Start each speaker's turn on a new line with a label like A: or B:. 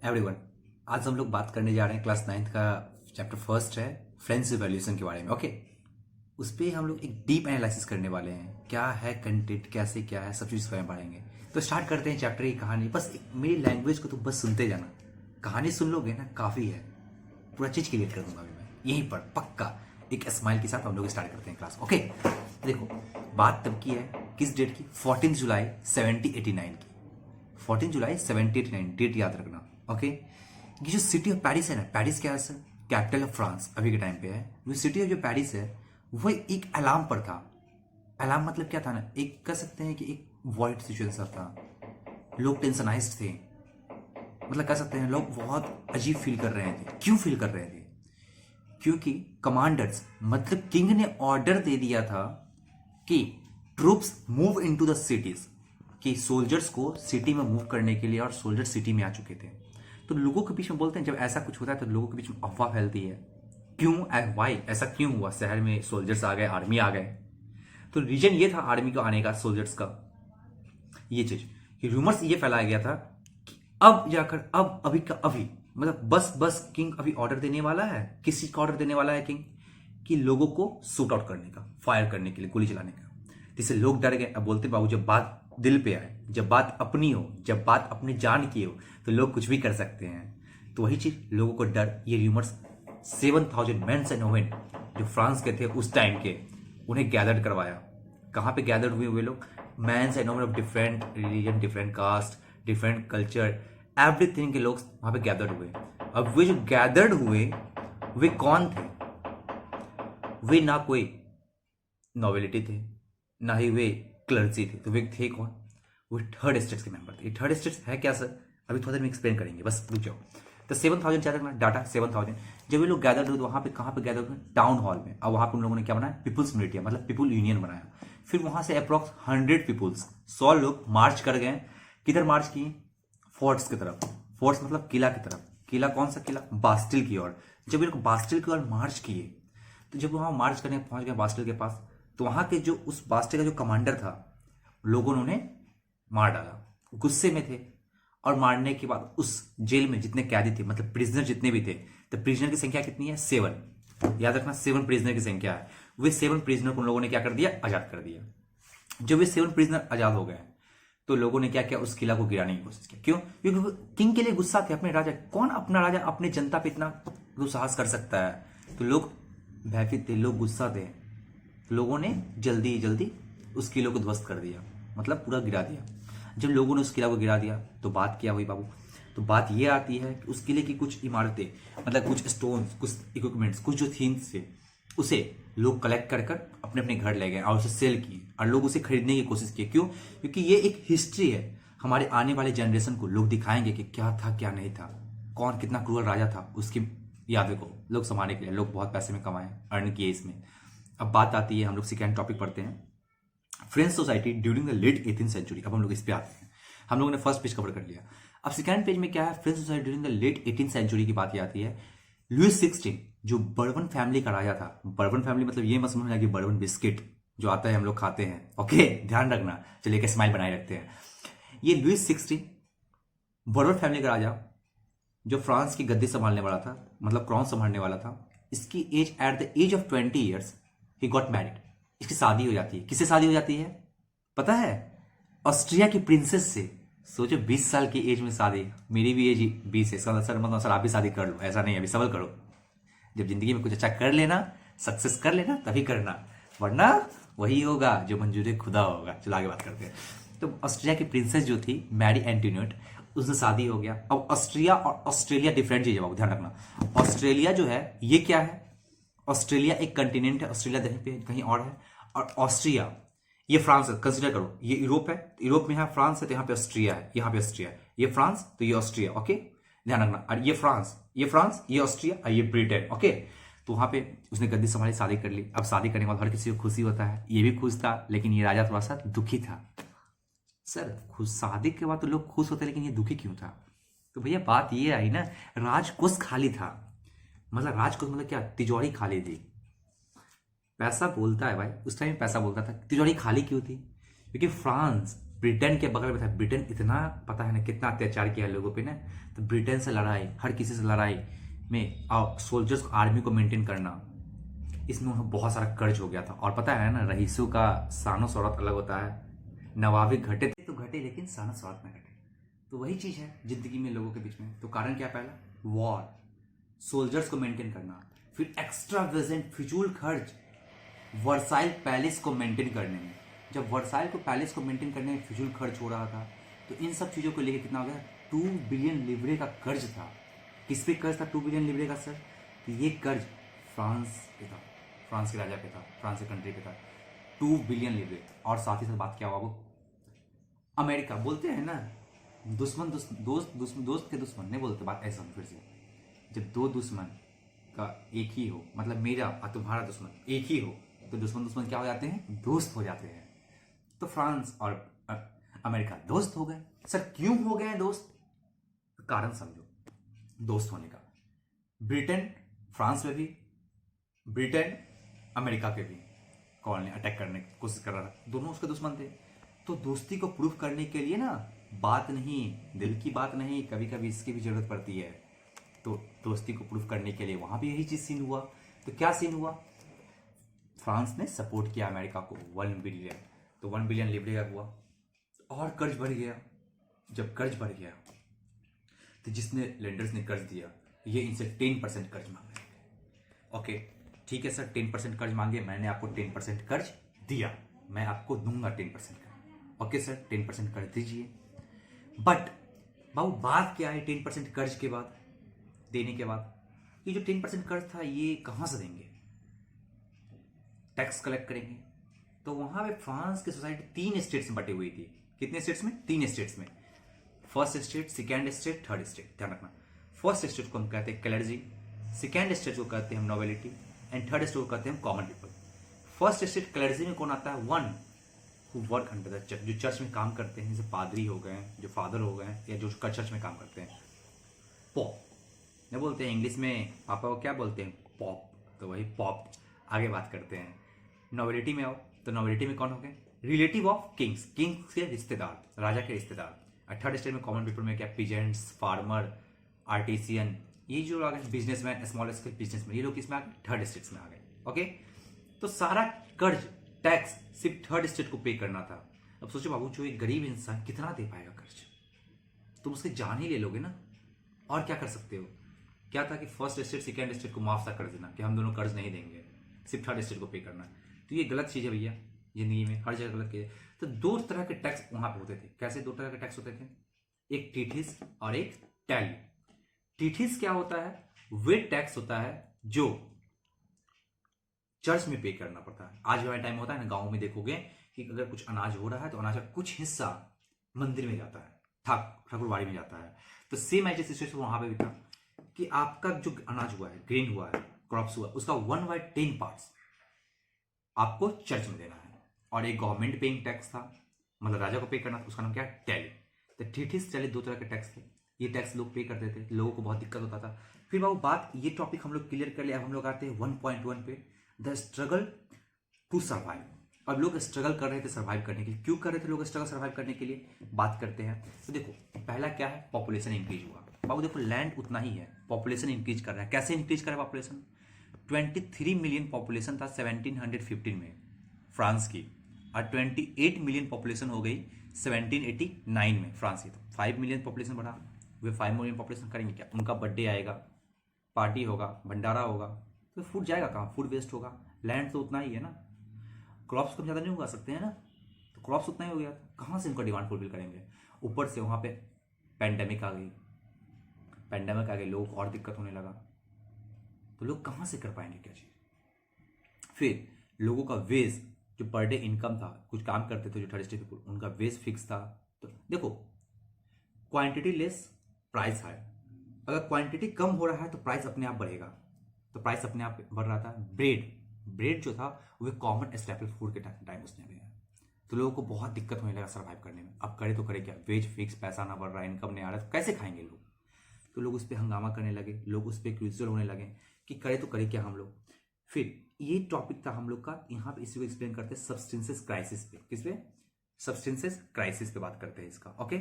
A: Everyone, आज हम लोग बात करने जा रहे हैं क्लास 9th का चैप्टर फर्स्ट है फ्रेंच रिवॉल्यूशन के बारे में। ओके, उस पर हम लोग एक डीप एनालिसिस करने वाले हैं। क्या है कंटेंट, कैसे क्या है, सब चीज़ में पढ़ेंगे। तो स्टार्ट करते हैं चैप्टर की कहानी। बस मेरी लैंग्वेज को तो बस सुनते जाना, कहानी सुन लोगे ना काफ़ी है, पूरा चीज़ क्लियर कर दूंगा अभी मैं यहीं पर पक्का एक स्माइल के साथ। हम लोग स्टार्ट करते हैं क्लास। ओके, देखो बात तब की है, किस डेट की? 14 जुलाई 1789 की। 14 जुलाई 1789 डेट याद रखना। ओके, ये जो सिटी ऑफ पेरिस है ना, पेरिस क्या है सर? कैपिटल ऑफ फ्रांस अभी के टाइम पे है। वो सिटी ऑफ जो पेरिस है वो एक अलार्म पर था। अलार्म मतलब क्या था ना, एक कह सकते हैं कि एक वॉइड सिचुएशन था। लोग टेंशनाइज्ड थे, मतलब कह सकते हैं लोग बहुत अजीब फील कर रहे थे। क्यों फील कर रहे थे? क्योंकि कमांडर्स मतलब किंग ने ऑर्डर दे दिया था कि troops move into the cities, कि सोल्जर्स को सिटी में मूव करने के लिए, और सोल्जर सिटी में आ चुके थे। तो लोगों के बीच में बोलते हैं जब ऐसा कुछ होता है तो लोगों के बीच में अफवाह फैलती है। क्यों, वाई, ऐसा क्यों हुआ? शहर में सोल्जर्स आ गए, आर्मी आ गए। तो रीजन ये था आर्मी को आने का, सोल्जर्स का, ये चीज कि रूमर्स ये फैलाया गया था कि अब जाकर, अब अभी का अभी, मतलब बस बस किंग अभी ऑर्डर देने वाला है। किस चीज का ऑर्डर देने वाला है किंग? कि लोगों को शूट आउट करने का, फायर करने के लिए, गोली चलाने का। जिससे लोग डर गए। अब बोलते बाबू, जब बात दिल पे आए, जब बात अपनी हो, जब बात अपनी जान की हो, तो लोग कुछ भी कर सकते हैं। तो वही चीज, लोगों को डर, ये र्यूमर्स 7,000 मेंस एंड वुमेन जो फ्रांस के थे उस टाइम के, उन्हें गैदर्ड करवाया। कहाँ पे गैदर्ड हुए लोग? Mens and women of different religion, different caste, different culture, everything के लोग वहां पे गैदर्ड हुए। अब वे जो गैदर्ड हुए वे कौन थे? वे ना कोई नॉवेलिटी थे, ना ही वे क्लर्जी थे। तो वे थे कौन? वो थर्ड स्टेट्स के मेंबर थे। थर्ड स्टेट्स है क्या सर? अभी थोड़ा देर में एक्सप्लेन करेंगे, बस रुक जाओ। तो 7,000 याद रखना डाटा, 7,000। जब ये लोग गैदर हुए तो वहां पे कहाँ पे गैदर हुए? टाउन हॉल में। अब वहां पे उन लोगों ने क्या बनाया? पीपुल्स मिलिटिया, मतलब पीपुल यूनियन बनाया। फिर वहां से अप्रॉक्स 100 पीपुल्स, 100 लोग मार्च कर गए। किधर मार्च किए? फोर्ट्स की तरफ। फोर्ट्स मतलब किला की तरफ। किला कौन सा किला? बास्टिल की ओर। जब ये लोग बास्टिल की ओर मार्च किए, तो जब वहां मार्च करने पहुंच गए बास्टिल के पास, तो वहां के जो उस बास्टिल का जो कमांडर था, लोगों ने उन्हें मार डाला। गुस्से में थे। और मारने के बाद उस जेल में जितने कैदी थे, मतलब प्रिजनर जितने भी थे, तो प्रिजनर की संख्या कितनी है? 7। याद रखना 7 प्रिजनर की संख्या है। वे 7 प्रिजनर को उन लोगों ने क्या कर दिया? आजाद कर दिया। जब वे 7 प्रिजनर आजाद हो गए तो लोगों ने क्या किया? उस किला को गिराने की कोशिश की। क्यों? क्योंकि किंग के लिए गुस्सा थे अपने राजा। कौन अपना राजा अपने जनता पे इतना दुस्साहस कर सकता है? तो लोग भयभीत थे, लोग गुस्सा थे। लोगों ने जल्दी जल्दी उस किले को ध्वस्त कर दिया, मतलब पूरा गिरा दिया। जब लोगों ने उस किला को गिरा दिया तो बात क्या हुई बाबू? तो बात ये आती है कि उस किले की कुछ इमारतें, मतलब कुछ स्टोन्स, कुछ इक्विपमेंट्स, कुछ जो थीम्स थे, उसे लोग कलेक्ट कर कर अपने अपने घर ले गए और उसे सेल किए, और लोग उसे खरीदने की कोशिश किए। क्यों? क्योंकि ये एक हिस्ट्री है। हमारे आने वाले जनरेशन को लोग दिखाएंगे कि क्या था क्या नहीं था, कौन कितना क्रूअल राजा था, उसकी यादें को लोग संभालने के लिए लोग बहुत पैसे में कमाए, अर्न किए इसमें। अब बात आती है, हम लोग सेकेंड टॉपिक पढ़ते हैं, French society during the late 18th century. अब हम लोग इस पे आते हैं। हम लोगों ने फर्स्ट पेज कवर कर लिया। अब सेकंड पेज में क्या है? French society during the late 18th century की बात आती है। लुइस 16 जो बर्बन फैमिली का राजा था। बर्बन फैमिली मतलब ये मत समझना कि बर्बन बिस्किट जो आता है हम लोग खाते हैं। ओके, ध्यान रखना। चलिए एक स्माइल बनाए रखते हैं। ये लुइस 16 बर्बन फैमिली का राजा जो फ्रांस की गद्दी संभालने वाला था, मतलब क्रॉन संभालने वाला था। इसकी age, at the age of 20 years he got married. इसकी शादी हो जाती है। किससे शादी हो जाती है पता है? ऑस्ट्रिया की प्रिंसेस से। सोचो 20 साल की एज में शादी। मेरी भी एज 20 है। सर मतलब सर आप भी शादी कर लो, ऐसा नहीं, अभी सबर करो। जब जिंदगी में कुछ अच्छा कर लेना, सक्सेस कर लेना, तभी करना, वरना वही होगा जो मंजूर खुदा होगा। चलो आगे बात करते हैं। तो ऑस्ट्रिया की प्रिंसेस जो थी मैरी एंटोनियट, उससे शादी हो गया। अब ऑस्ट्रिया और ऑस्ट्रेलिया डिफरेंट चीज है बाबू, ध्यान रखना। ऑस्ट्रेलिया जो है ये क्या है? ऑस्ट्रेलिया एक कंटिनेंट है, ऑस्ट्रेलिया कहीं पे कहीं और है। और ऑस्ट्रिया ये फ्रांस है, कंसिडर करो। ये यूरोप है, यूरोप में है फ्रांस है, तो यहाँ पे ऑस्ट्रिया है, यहाँ पे ऑस्ट्रिया है। ये फ्रांस तो ये ऑस्ट्रिया। ओके, ध्यान रखना। और ये फ्रांस, ये ऑस्ट्रिया और ये ब्रिटेन। ओके, तो वहां पे उसने गद्दी संभाली, शादी कर ली। अब शादी करने के बाद हर किसी को खुशी होता है, ये भी खुश था, लेकिन ये राजा थोड़ा सा दुखी था। सर खुश, शादी के बाद तो लोग खुश होते, लेकिन ये दुखी क्यों था? तो भैया बात ये आई ना, राजकोष खाली था। मतलब राजकोष मतलब क्या? तिजोरी खाली थी। पैसा बोलता है भाई, उस टाइम पैसा बोलता था। तिजोरी खाली क्यों थी? क्योंकि फ्रांस ब्रिटेन के बगल में था। ब्रिटेन इतना पता है ना कितना अत्याचार किया लोगों पे ना, तो ब्रिटेन से लड़ाई, हर किसी से लड़ाई में सोल्जर्स को, आर्मी को मेंटेन करना, इसमें उन्हें बहुत सारा कर्ज हो गया था। और पता है ना, रईसों का शानो शौकत अलग होता है। नवाबी घटे तो घटे, लेकिन शानो शौकत ना घटे। तो वही चीज है जिंदगी में लोगों के बीच में। तो कारण क्या? पहला वॉर, सोल्जर्स को मेंटेन करना, फिर एक्स्ट्रा वेजेंट फिजूल खर्च वर्साइल पैलेस को मेंटेन करने में। जब वर्साइल को पैलेस को मेंटेन करने में फिजूल खर्च हो रहा था, तो इन सब चीज़ों को लेकर कितना हो गया? 2 बिलियन लिवरे का कर्ज था। किस पे कर्ज था 2 बिलियन लिवरे का सर? तो ये कर्ज फ्रांस पे था, फ्रांस के राजा पे था, फ्रांस के कंट्री पे था, 2 बिलियन लिवरे। और साथ ही साथ बात क्या हुआ, वो अमेरिका, बोलते हैं ना दुश्मन दोस्त के दुश्मन नहीं बोलते, बात ऐसा फिर से। जब दो दुश्मन का एक ही हो, मतलब मेरा और तुम्हारा दुश्मन एक ही हो, तो दुश्मन दुश्मन क्या हो जाते हैं? दोस्त हो जाते हैं। तो फ्रांस और अमेरिका दोस्त हो गए। सर क्यों हो गए दोस्त? कारण समझो दोस्त होने का। ब्रिटेन फ्रांस में भी, ब्रिटेन अमेरिका के भी कॉलोनी अटैक करने की कोशिश कर रहा था, दोनों उसके दुश्मन थे। तो दोस्ती को प्रूफ करने के लिए ना, बात नहीं, दिल की बात नहीं, कभी कभी इसकी भी जरूरत पड़ती है। तो दोस्ती को प्रूफ करने के लिए वहां भी यही चीज सीन हुआ। तो क्या सीन हुआ? फ्रांस ने सपोर्ट किया अमेरिका को 1 बिलियन, तो 1 बिलियन लिवरे का हुआ। और कर्ज बढ़ गया। जब कर्ज बढ़ गया, तो जिसने लेंडर्स ने कर्ज दिया, ये इनसे 10% कर्ज मांग रहे थे। ओके ठीक है सर, 10% कर्ज मांगे, मैंने आपको 10% कर्ज दिया, मैं आपको दूंगा 10% कर्ज। ओके सर 10% कर्ज दीजिए। बट बाबू बात क्या है, 10% कर्ज के बाद, देने के बाद, ये जो 10% कर्ज था ये कहां से देंगे? टैक्स कलेक्ट करेंगे। तो वहां पे फ्रांस की सोसाइटी 3 स्टेट्स में बटी हुई थी। कितने स्टेट्स में? 3 स्टेट्स में। First state, second state, third state, ध्यान रखना। फर्स्ट स्टेट को हम कहते हैं क्लर्जी, सेकेंड स्टेट को कहते हैं हम नोबिलिटी, एंड थर्ड स्टेट को कहते हैं हम common people. First state clergy में कौन आता है? One who work under the church, जो चर्च में काम करते हैं, जैसे पादरी हो गए, जो फादर हो गए, या जो चर्च में काम करते हैं। पॉप नहीं बोलते हैं इंग्लिश में, पापा को क्या बोलते हैं? पॉप, तो वही पॉप। आगे बात करते हैं नोबिलिटी में आओ, तो नोबिलिटी में कौन हो गए? रिलेटिव ऑफ किंग्स, किंग्स के रिश्तेदार, राजा के रिश्तेदार। थर्ड स्टेट में कॉमन पीपल में क्या? पीजेंट्स, फार्मर, आर्टिसियन, ये जो आ गए बिजनेसमैन, स्मॉल स्केल बिजनेसमैन, ये लोग किसमें आ गए? थर्ड स्टेट्स में आ गए। ओके, तो सारा कर्ज, टैक्स सिर्फ थर्ड स्टेट को पे करना था। अब सोचो बाबू, जो एक गरीब इंसान कितना दे पाएगा कर्ज? तुम उसकी जान ही ले लोगे ना, और क्या कर सकते हो? क्या था कि फर्स्ट स्टेट सेकेंड स्टेट को मुआवजा कर देना कि हम दोनों कर्ज नहीं देंगे, सिर्फ थर्ड स्टेट को पे करना है। तो ये गलत चीज है भैया, जिंदगी में हर जगह गलत किया। तो 2 तरह के टैक्स वहां पे होते थे। कैसे 2 तरह के टैक्स होते थे? एक टीथिस और एक टैली। टीथिस क्या होता है? वे टैक्स होता है जो चर्च में पे करना पड़ता है। आज वाला टाइम होता है ना, गांव में देखोगे कि अगर कुछ अनाज हो रहा है तो अनाज का कुछ हिस्सा मंदिर में जाता है, ठाकुरबाड़ी में जाता है। तो सेम ऐसे सिचुएशन वहां पे भी था कि आपका जो अनाज हुआ है, ग्रेन हुआ है, क्रॉप्स हुआ, उसका 1/10 पार्ट्स आपको चर्च में देना है। और एक गवर्नमेंट पेइंग टैक्स था, मतलब राजा को पे करना था, उसका नाम क्या है? टैली। तो टीथिस टैली 2 तरह के टैक्स थे। ये टैक्स लोग पे करते थे, लोगों को बहुत दिक्कत होता था। फिर बाबू बात, ये टॉपिक हम लोग क्लियर कर लिया। अब हम लोग आते हैं 1.1 पे, द स्ट्रगल टू सर्वाइव। अब लोग स्ट्रगल कर रहे थे सर्वाइव करने के लिए। क्यों कर रहे थे लोग स्ट्रगल सर्वाइव करने के लिए? बात करते हैं। तो देखो पहला क्या है? पॉपुलेशन इंक्रीज हुआ। बाबू देखो लैंड उतना ही है, पॉपुलेशन इंक्रीज कर रहा है। कैसे इंक्रीज कर रहा है पॉपुलेशन? 23 मिलियन पॉपुलेशन था 1715 में फ्रांस की, और 28 मिलियन पॉपुलेशन हो गई 1789 में फ्रांस की। तो 5 मिलियन पॉपुलेशन बढ़ा। वे 5 मिलियन पॉपुलेशन करेंगे क्या? उनका बर्थडे आएगा, पार्टी होगा, भंडारा होगा, तो फूड जाएगा कहाँ? फूड वेस्ट होगा। लैंड तो उतना ही है ना, क्रॉप्स कम ज़्यादा नहीं उगा सकते हैं ना, तो क्रॉप्स उतना ही हो गया, कहाँ से उनका डिमांड फुलफिल करेंगे? ऊपर से वहाँ पे पैंडेमिक आ गई, लोगों को और दिक्कत होने लगा, तो लोग कहाँ से कर पाएंगे क्या चीज़? फिर लोगों का वेज, जो पर डे इनकम था, कुछ काम करते थे जो थर्ड स्टेट पीपल, उनका वेज फिक्स था। तो देखो क्वांटिटी लेस प्राइस हाई, अगर क्वांटिटी कम हो रहा है तो प्राइस अपने आप बढ़ेगा, तो प्राइस अपने आप बढ़ रहा था। ब्रेड जो था वो कॉमन स्टेपल फूड के टाइम उसने भी है, तो लोगों को बहुत दिक्कत होने लगा सर्वाइव करने में। अब करे तो करे क्या? वेज फिक्स, पैसा ना बढ़ रहा है, इनकम नहीं आ रहा है, तो कैसे खाएंगे लोग? तो लोग उस पर हंगामा करने लगे, लोग उस पर क्रूजल होने लगे कि करे तो करे क्या हम लोग। फिर ये टॉपिक था हम लोग का, यहाँ पे इसी को एक्सप्लेन करते हैं सब्सटेंसेस क्राइसिस पे। किस पे? सब्सटेंसेस क्राइसिस पे बात करते हैं इसका। ओके।